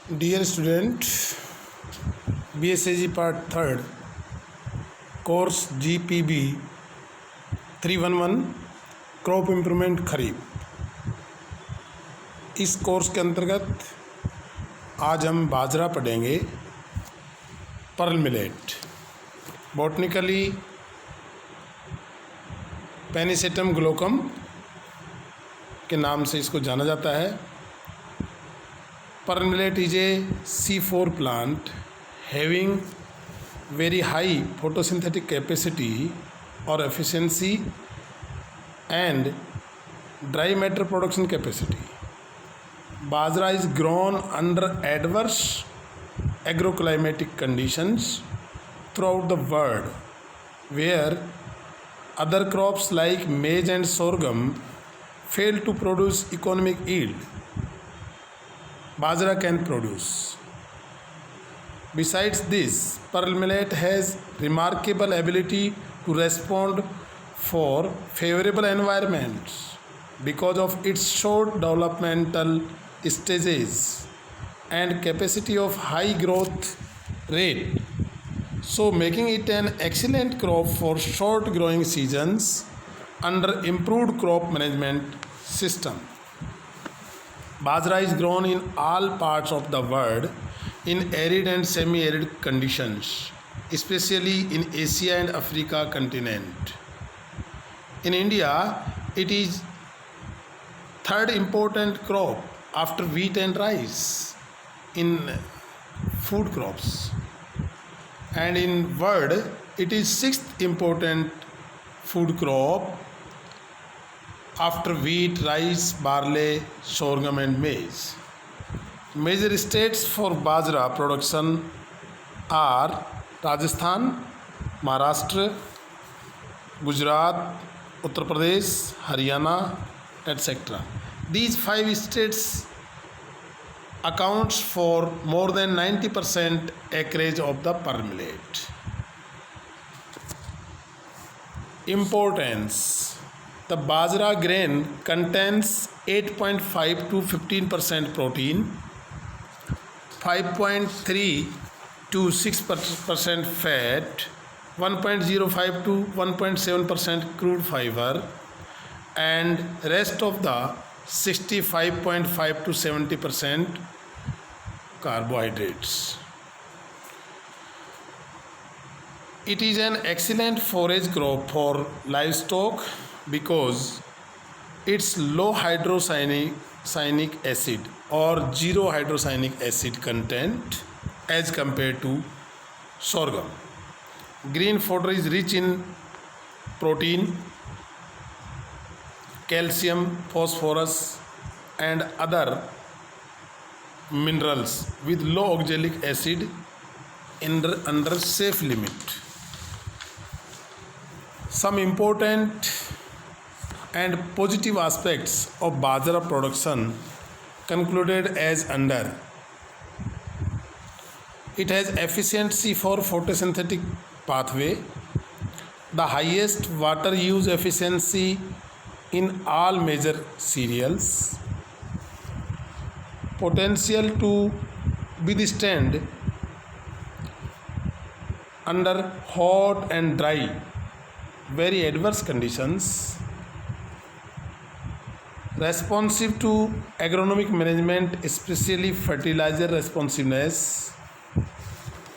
Dear student, BSAG Part 3rd, Course GPB 311 crop improvement kharif. इस course के अंतर्गत आज हम बाजरा पढ़ेंगे, pearl millet, botanically Pennisetum glaucum के नाम से इसको जाना जाता है। Pearl millet is a C4 plant having very high photosynthetic capacity or efficiency and dry matter production capacity. Bajra is grown under adverse agroclimatic conditions throughout the world, where other crops like maize and sorghum fail to produce economic yield. Bajra can produce. Besides this, pearl millet has remarkable ability to respond for favorable environments because of its short developmental stages and capacity of high growth rate, so making it an excellent crop for short growing seasons under improved crop management system. Bajra is grown in all parts of the world in arid and semi-arid conditions, especially in Asia and Africa continent. In India, it is third important crop after wheat and rice in food crops, and in world it is sixth important food crop after wheat, rice, barley, sorghum and maize. Major states for bajra production are Rajasthan, Maharashtra, Gujarat, Uttar Pradesh, Haryana, etc. These 5 states accounts for more than 90% acreage of the pearl millet. Importance: the bajra grain contains 8.5 to 15% protein, 5.3 to 6% fat, 1.05 to 1.7% crude fiber, and rest of the 65.5 to 70% carbohydrates. It is an excellent forage crop for livestock because its low hydrocyanic acid or zero hydrocyanic acid content as compared to sorghum. Green fodder is rich in protein, calcium, phosphorus and other minerals with low oxalic acid under safe limit. Some important and positive aspects of bajra production concluded as under: it has efficiency for photosynthetic pathway, the highest water use efficiency in all major cereals, potential to withstand under hot and dry very adverse conditions, responsive to agronomic management especially fertilizer responsiveness,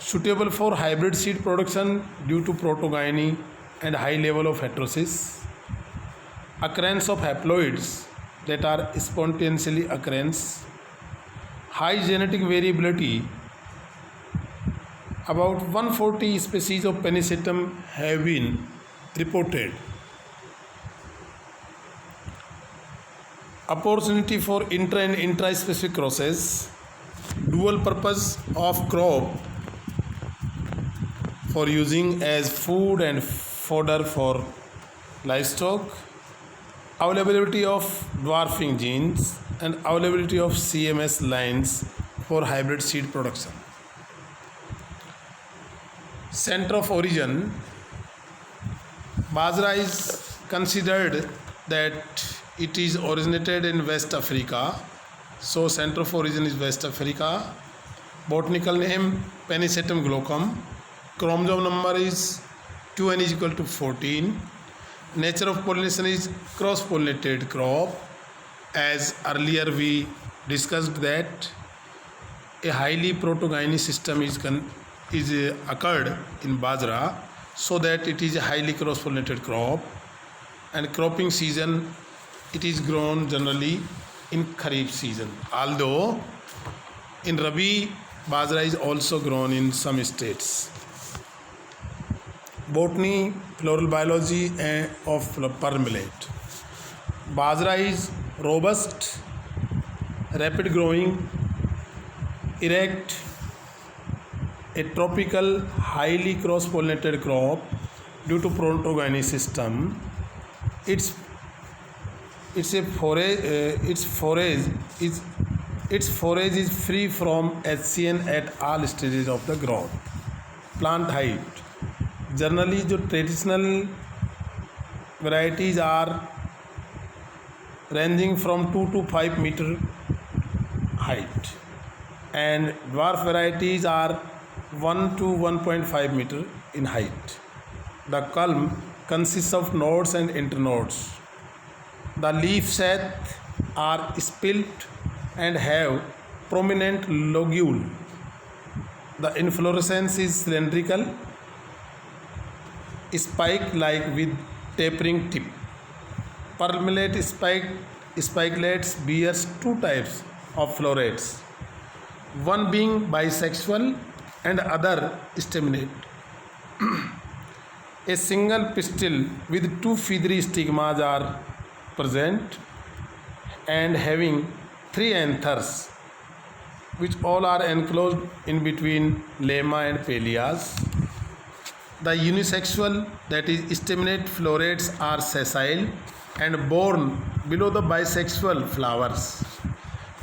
suitable for hybrid seed production due to protogyny and high level of heterosis, occurrence of haploids that are spontaneously occurrence, high genetic variability. About 140 species of Pennisetum have been reported. Opportunity for intra and intra-specific crosses, dual purpose of crop for using as food and fodder for livestock, availability of dwarfing genes and availability of CMS lines for hybrid seed production. Center of origin: bajra is considered that it is originated in West Africa, so center of origin is West Africa. Botanical name Penicetum glaucum. Chromosome number is 2n is equal to 14. Nature of pollination is cross-pollinated crop. As earlier we discussed that a highly protogynous system is occurred in bajra, so that it is a highly cross-pollinated crop, and cropping season it is grown generally in Kharif season, although in Rabi bajra is also grown in some states. Botany, floral biology of pearl millet. Bajra is robust, rapid growing, erect, a tropical, highly cross-pollinated crop due to protogynous system. Its forage is free from HCN at all stages of the growth. Plant height. Generally, जो traditional varieties are ranging from 2 to 5 meter height, and dwarf varieties are 1 to 1.5 meter in height. The culm consists of nodes and internodes. The leaf sheath are split and have prominent lobule. The inflorescence is cylindrical, spike-like with tapering tip. Pearl millet spikelets bears two types of florets, one being bisexual and other staminate. A single pistil with two feathery stigmas are present and having 3 anthers, which all are enclosed in between lemma and pellias. The unisexual, that is staminate florets, are sessile and borne below the bisexual flowers.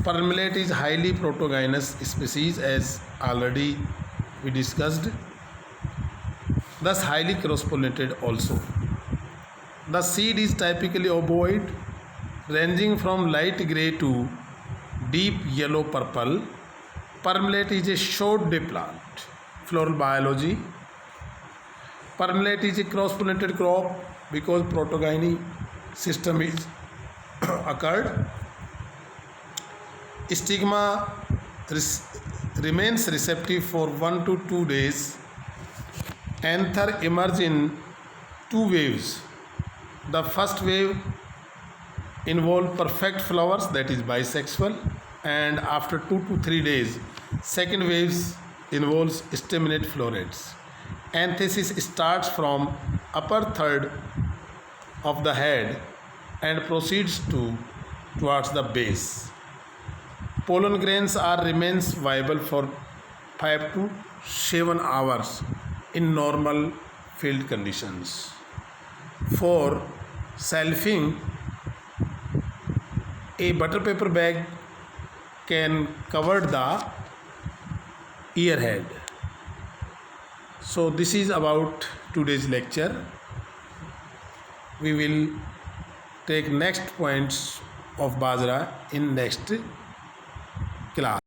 Pearl millet is highly protogynous species, as already we discussed, thus highly cross-pollinated also. The seed is typically ovoid, ranging from light grey to deep yellow purple. Pearl millet is a short day plant. Floral biology. Pearl millet is a cross-pollinated crop because protogamy system is occurred. Stigma remains receptive for 1 to 2 days. Anther emerge in 2 waves. The first wave involves perfect flowers, that is bisexual, and after 2 to 3 days, second waves involves staminate florets. Anthesis starts from upper third of the head and proceeds towards the base. Pollen grains remains viable for 5 to 7 hours in normal field conditions. For selfing, a butter paper bag can cover the ear head. So this is about today's lecture. We will take next points of bajra in next class.